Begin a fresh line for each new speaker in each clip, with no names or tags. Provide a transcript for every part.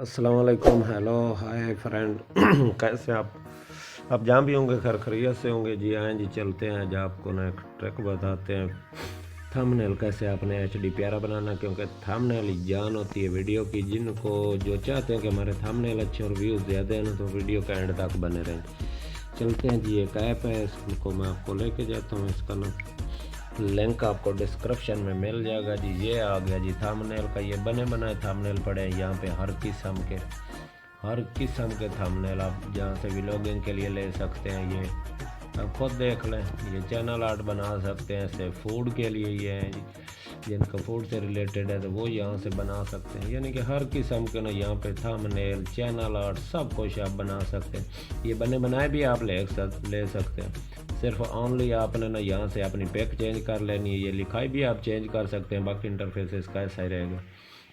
अस्सलाम वालेकुम, hello, hi friend. कैसे आप जहाँ भी होंगे खैर खैरियत से होंगे। जी आए जी, चलते हैं आज आपको ना एक ट्रिक बताते हैं। थंबनेल कैसे आपने एचडी प्यारा बनाना, क्योंकि थंबनेल जान होती है वीडियो की। जिनको जो चाहते हैं कि हमारे थंबनेल अच्छे और व्यूज़ ज़्यादा हैं ना, तो वीडियो का एंड तक बने रहें। चलते हैं जी, एक ऐप है, इसको मैं आपको लेके जाता हूँ। इसका ना लिंक आपको डिस्क्रिप्शन में मिल जाएगा जी। ये आ गया जी थंबनेल का, ये बने बनाए थंबनेल पड़े हैं यहाँ पे। हर किस्म के थंबनेल आप जहाँ से व्लॉगिंग के लिए ले सकते हैं। ये आप खुद देख लें, ये चैनल आर्ट बना सकते हैं। ऐसे फूड के लिए ये हैं जी, जिनका फूड से रिलेटेड है तो वो यहाँ से बना सकते हैं। यानी कि हर किस्म के ना यहाँ पे थंबनेल, चैनल आर्ट सब कुछ आप बना सकते हैं। ये बने बनाए भी आप ले सकते हैं। सिर्फ ओनली आपने ना यहाँ से अपनी पिक चेंज कर लेनी है। ये लिखाई भी आप चेंज कर सकते हैं, बाकी इंटरफेस इसका ऐसा ही रहेगा।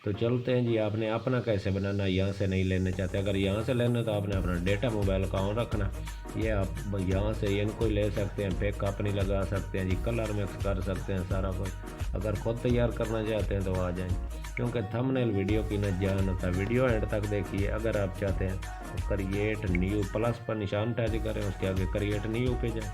तो चलते हैं जी, आपने अपना कैसे बनाना, यहाँ से नहीं लेने चाहते। अगर यहाँ से लेना तो आपने अपना डेटा मोबाइल का ऑन रखना। ये आप यहाँ से इनको ही ले सकते हैं, पिक अपनी लगा सकते हैं जी, कलर मिक्स कर सकते हैं सारा कुछ। अगर खुद तैयार करना चाहते हैं तो आ जाएं, क्योंकि थंबनेल वीडियो की न जान होता है। वीडियो एंड तक देखिए। अगर आप चाहते हैं तो क्रिएट न्यू प्लस पर निशान टच करें, उसके आगे क्रिएट न्यू पे जाए।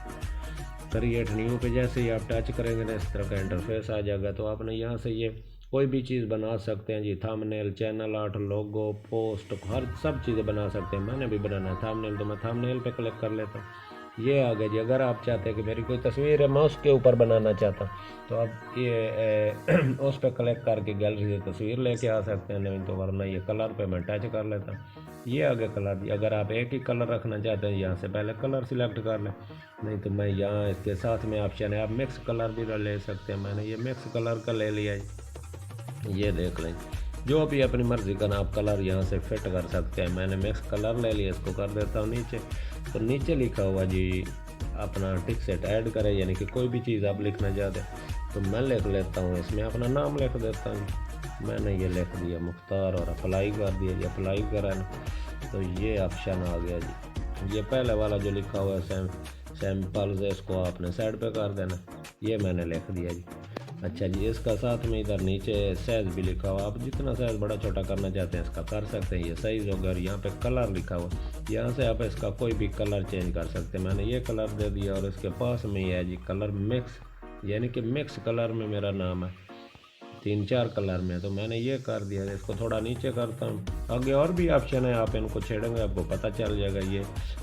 क्रिएट न्यू पे जैसे ही आप टच करेंगे ना, इस तरह का इंटरफेस आ जाएगा। तो आपने यहाँ से ये कोई भी चीज़ बना सकते हैं जी। थंबनेल, चैनल आर्ट, लोगो, पोस्ट, हर सब चीज़ें बना सकते हैं। मैंने भी बनाना है थंबनेल, तो मैं थंबनेल पे क्लिक कर लेता हूँ। ये आ गया जी। अगर आप चाहते हैं कि मेरी कोई तस्वीर है, मैं उसके ऊपर बनाना चाहता हूँ, तो आप ये उस पर क्लिक करके गैलरी से तस्वीर लेके आ सकते हैं। नहीं तो वरना ये कलर पे मैं टच कर लेता हूँ। ये आ गया कलर जी। अगर आप एक ही कलर रखना चाहते हैं, यहाँ से पहले कलर सिलेक्ट कर लें। नहीं तो मैं यहाँ इसके साथ में ऑप्शन है, आप मिक्स कलर भी ले सकते हैं। मैंने ये मिक्स कलर का ले लिया है। ये देख लें, जो भी अपनी मर्ज़ी का ना आप कलर यहाँ से फिट कर सकते हैं। मैंने मिक्स कलर ले लिया, इसको कर देता हूँ नीचे। तो नीचे लिखा हुआ जी अपना टिक सेट ऐड करें, यानी कि कोई भी चीज़ आप लिखना चाहते हैं। तो मैं लिख लेता हूँ, इसमें अपना नाम लिख देता हूँ। मैंने ये लिख दिया मुख्तार और अप्लाई कर दिया जी। अप्लाई करा ना, तो ये ऑप्शन आ गया जी। ये पहले वाला जो लिखा हुआ है सैम्पल्स है, इसको आपने साइड पे कर देना। ये मैंने लिख दिया जी। अच्छा जी, इसका साथ में इधर नीचे साइज़ भी लिखा हुआ। आप जितना साइज़ बड़ा छोटा करना चाहते हैं इसका कर सकते हैं। ये साइज़ होगा। और यहाँ पे कलर लिखा हुआ, यहाँ से आप इसका कोई भी कलर चेंज कर सकते हैं। मैंने ये कलर दे दिया और इसके पास में ही है जी कलर मिक्स, यानी कि मिक्स कलर में मेरा नाम है। 3-4 कलर में, तो मैंने ये कर दिया। इसको थोड़ा नीचे करता हूँ। आगे और भी ऑप्शन है, आप इनको छेड़ेंगे आपको पता चल जाएगा। ये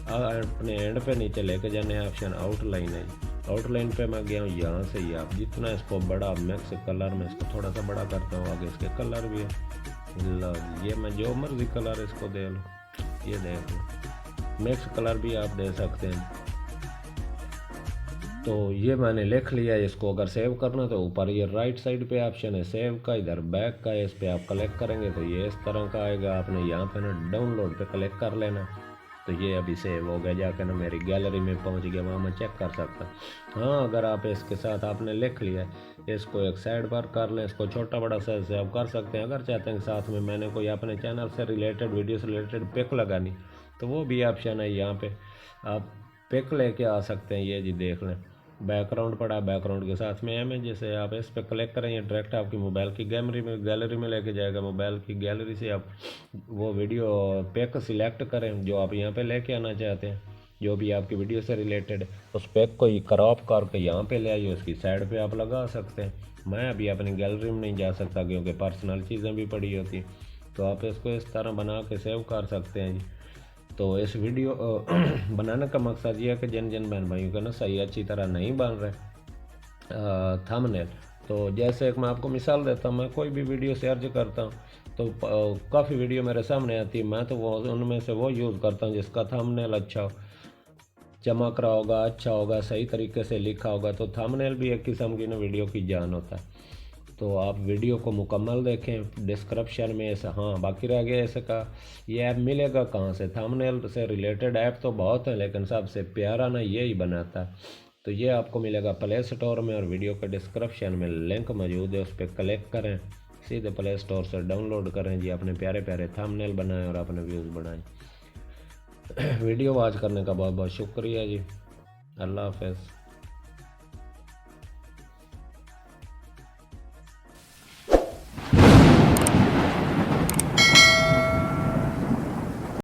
अपने एंड पे नीचे लेके जाने ऑप्शन आउटलाइन है। आउटलाइन पे मैं गया हूँ। यहाँ से ही आप जितना इसको बड़ा मिक्स कलर में इसको थोड़ा सा बड़ा करता हूँ। आगे इसके कलर भी है। लो ये मैं जो मर्जी कलर इसको दे लूँ। ये देख लो, मिक्स कलर भी आप दे सकते हैं। तो ये मैंने लिख लिया। इसको अगर सेव करना तो ऊपर ये राइट साइड पे ऑप्शन है सेव का, इधर बैक का है। इस पर आप क्लिक करेंगे तो ये इस तरह का आएगा। आपने यहाँ पे ना डाउनलोड पे क्लिक कर लेना। तो ये अभी सेव हो गया, जाकर ना मेरी गैलरी में पहुँच गया, वहाँ मैं चेक कर सकता। हाँ, अगर आप इसके साथ आपने लिख लिया, इसको एक साइड पर कर लें। इसको छोटा बड़ा साइज से आप कर सकते हैं। अगर चाहते हैं साथ में मैंने कोई अपने चैनल से रिलेटेड, वीडियो से रिलेटेड पिक लगानी, तो वो भी ऑप्शन है। यहाँ पे आप पिक लेके आ सकते हैं। ये जी देख लें, बैकग्राउंड पड़ा, बैकग्राउंड के साथ में इमेज। जैसे आप इस पर क्लिक करेंगे, डायरेक्ट आपकी मोबाइल की गैलरी में लेके जाएगा। मोबाइल की गैलरी से आप वो वीडियो पिक सिलेक्ट करें जो आप यहाँ पे लेके आना चाहते हैं, जो भी आपकी वीडियो से रिलेटेड। उस पिक को ही क्रॉप करके यहाँ पे ले आइए, उसकी साइड पे आप लगा सकते हैं। मैं अभी अपनी गैलरी में नहीं जा सकता, क्योंकि पर्सनल चीज़ें भी पड़ी होती। तो आप इसको इस तरह बना के सेव कर सकते हैं जी। तो इस वीडियो बनाने का मकसद ये है कि जिन बहन भाइयों का ना सही अच्छी तरह नहीं बन रहे थंबनेल, तो जैसे एक मैं आपको मिसाल देता हूँ। मैं कोई भी वीडियो सर्च करता हूँ तो काफ़ी वीडियो मेरे सामने आती है। मैं तो वो उनमें से वो यूज़ करता हूँ जिसका थंबनेल अच्छा हो, चमक रहा होगा, अच्छा होगा, सही तरीके से लिखा होगा। तो थंबनेल भी एक किस्म की ना वीडियो की जान होता है। तो आप वीडियो को मुकम्मल देखें। डिस्क्रिप्शन में ऐसा, हाँ बाकी रह गया ऐसे का, ये ऐप मिलेगा कहाँ से। थंबनेल से रिलेटेड ऐप तो बहुत है, लेकिन सबसे प्यारा ना यही बनाता है। तो ये आपको मिलेगा प्ले स्टोर में, और वीडियो के डिस्क्रिप्शन में लिंक मौजूद है, उस पर क्लिक करें, सीधे प्ले स्टोर से डाउनलोड करें जी। अपने प्यारे प्यारे थंबनेल बनाएं और अपने व्यूज़ बढ़ाएं। वीडियो वॉच करने का बहुत बहुत शुक्रिया जी। अल्लाह हाफ़िज़।